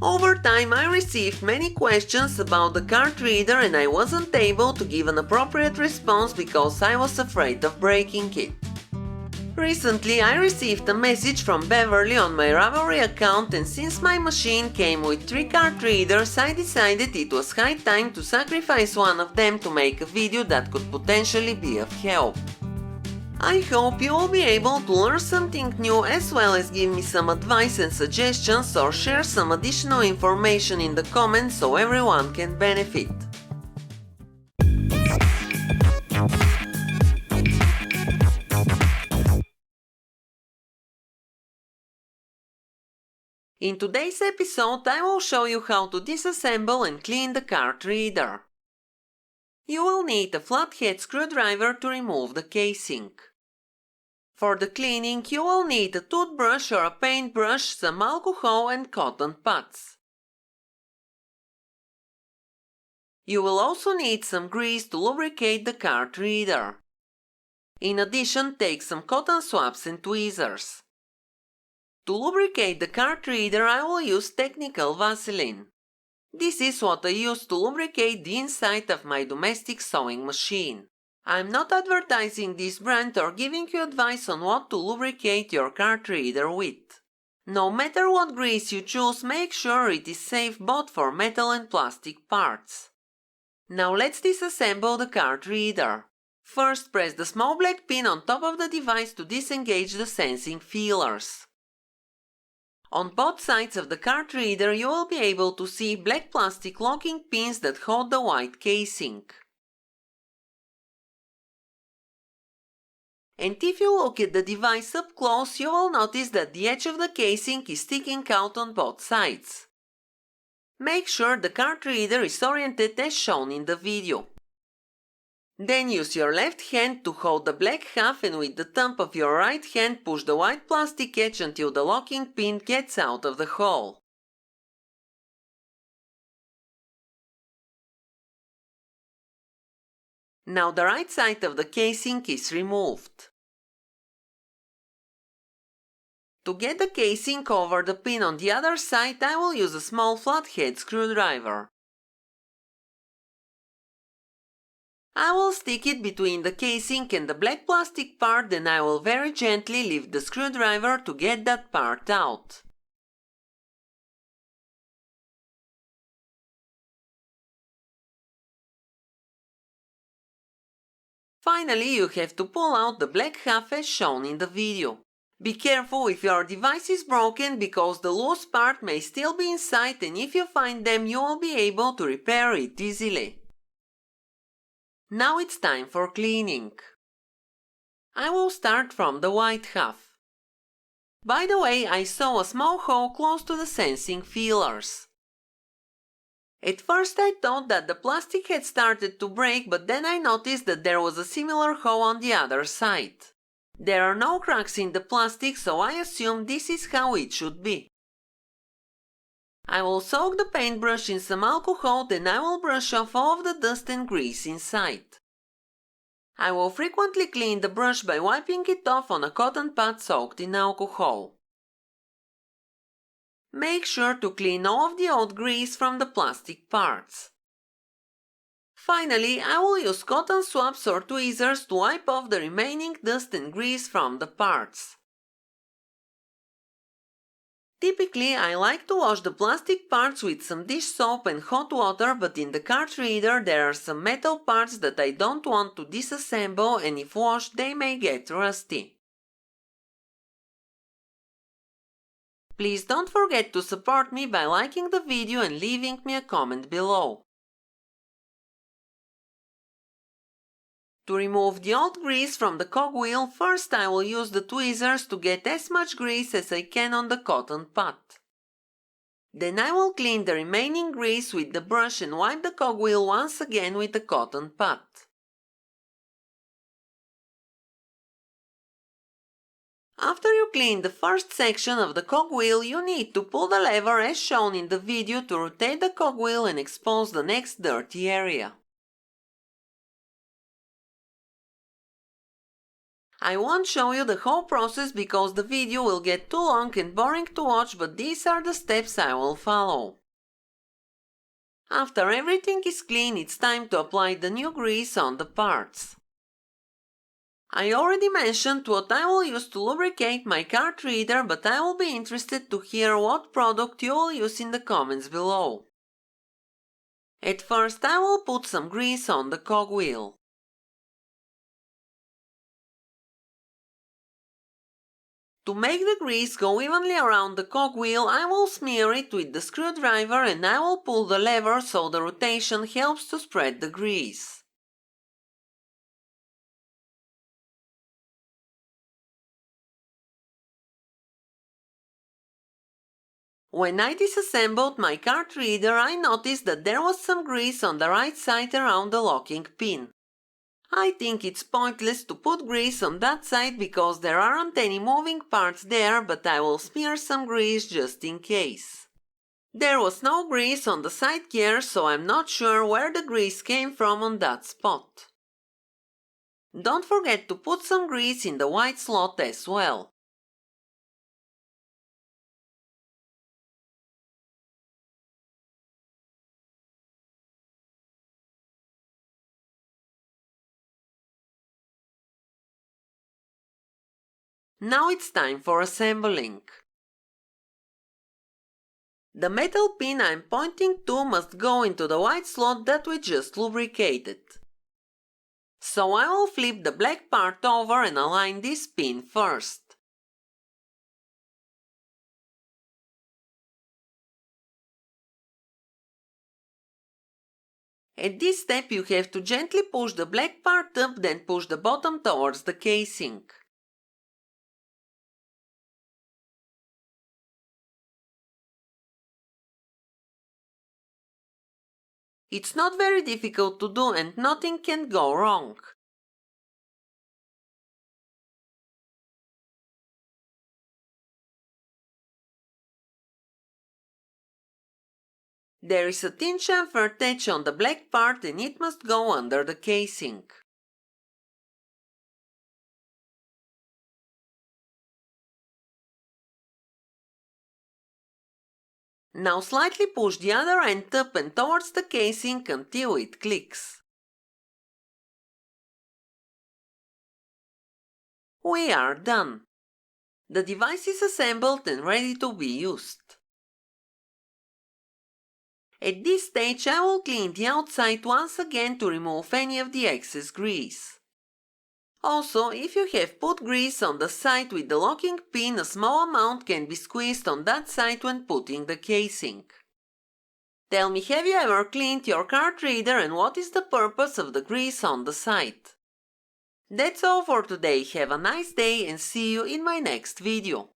Over time I received many questions about the card reader and I wasn't able to give an appropriate response because I was afraid of breaking it. Recently I received a message from Beverly on my Ravelry account, and since my machine came with 3 card readers, I decided it was high time to sacrifice one of them to make a video that could potentially be of help. I hope you will be able to learn something new as well as give me some advice and suggestions or share some additional information in the comments so everyone can benefit. In today's episode I will show you how to disassemble and clean the card reader. You will need a flathead screwdriver to remove the casing. For the cleaning you will need a toothbrush or a paintbrush, some alcohol and cotton pads. You will also need some grease to lubricate the card reader. In addition, take some cotton swabs and tweezers. To lubricate the card reader I will use technical Vaseline. This is what I use to lubricate the inside of my domestic sewing machine. I'm not advertising this brand or giving you advice on what to lubricate your card reader with. No matter what grease you choose, make sure it is safe both for metal and plastic parts. Now let's disassemble the card reader. First, press the small black pin on top of the device to disengage the sensing feelers. On both sides of the card reader you will be able to see black plastic locking pins that hold the white casing. And if you look at the device up close, you will notice that the edge of the casing is sticking out on both sides. Make sure the card reader is oriented as shown in the video. Then use your left hand to hold the black half and with the thumb of your right hand push the white plastic edge until the locking pin gets out of the hole. Now the right side of the casing is removed. To get the casing over the pin on the other side, I will use a small flathead screwdriver. I will stick it between the casing and the black plastic part, then I will very gently lift the screwdriver to get that part out. Finally, you have to pull out the black half as shown in the video. Be careful if your device is broken because the loose part may still be inside, and if you find them you will be able to repair it easily. Now it's time for cleaning. I will start from the white half. By the way, I saw a small hole close to the sensing feelers. At first I thought that the plastic had started to break, but then I noticed that there was a similar hole on the other side. There are no cracks in the plastic, so I assume this is how it should be. I will soak the paintbrush in some alcohol, then I will brush off all of the dust and grease inside. I will frequently clean the brush by wiping it off on a cotton pad soaked in alcohol. Make sure to clean all of the old grease from the plastic parts. Finally, I will use cotton swabs or tweezers to wipe off the remaining dust and grease from the parts. Typically, I like to wash the plastic parts with some dish soap and hot water, but in the card reader there are some metal parts that I don't want to disassemble, and if washed they may get rusty. Please don't forget to support me by liking the video and leaving me a comment below. To remove the old grease from the cogwheel, first I will use the tweezers to get as much grease as I can on the cotton pad. Then I will clean the remaining grease with the brush and wipe the cogwheel once again with the cotton pad. After you clean the first section of the cogwheel, you need to pull the lever as shown in the video to rotate the cogwheel and expose the next dirty area. I won't show you the whole process because the video will get too long and boring to watch, but these are the steps I will follow. After everything is clean, it's time to apply the new grease on the parts. I already mentioned what I will use to lubricate my card reader, but I will be interested to hear what product you will use in the comments below. At first, I will put some grease on the cogwheel. To make the grease go evenly around the cogwheel, I will smear it with the screwdriver and I will pull the lever so the rotation helps to spread the grease. When I disassembled my card reader, I noticed that there was some grease on the right side around the locking pin. I think it's pointless to put grease on that side because there aren't any moving parts there, but I will smear some grease just in case. There was no grease on the side gear, so I'm not sure where the grease came from on that spot. Don't forget to put some grease in the white slot as well. Now it's time for assembling. The metal pin I'm pointing to must go into the white slot that we just lubricated. So I will flip the black part over and align this pin first. At this step you have to gently push the black part up, then push the bottom towards the casing. It's not very difficult to do and nothing can go wrong. There is a thin chamfer attached on the black part and it must go under the casing. Now slightly push the other end up and towards the casing until it clicks. We are done. The device is assembled and ready to be used. At this stage I will clean the outside once again to remove any of the excess grease. Also, if you have put grease on the side with the locking pin, a small amount can be squeezed on that side when putting the casing. Tell me, have you ever cleaned your card reader and what is the purpose of the grease on the side? That's all for today. Have a nice day and see you in my next video.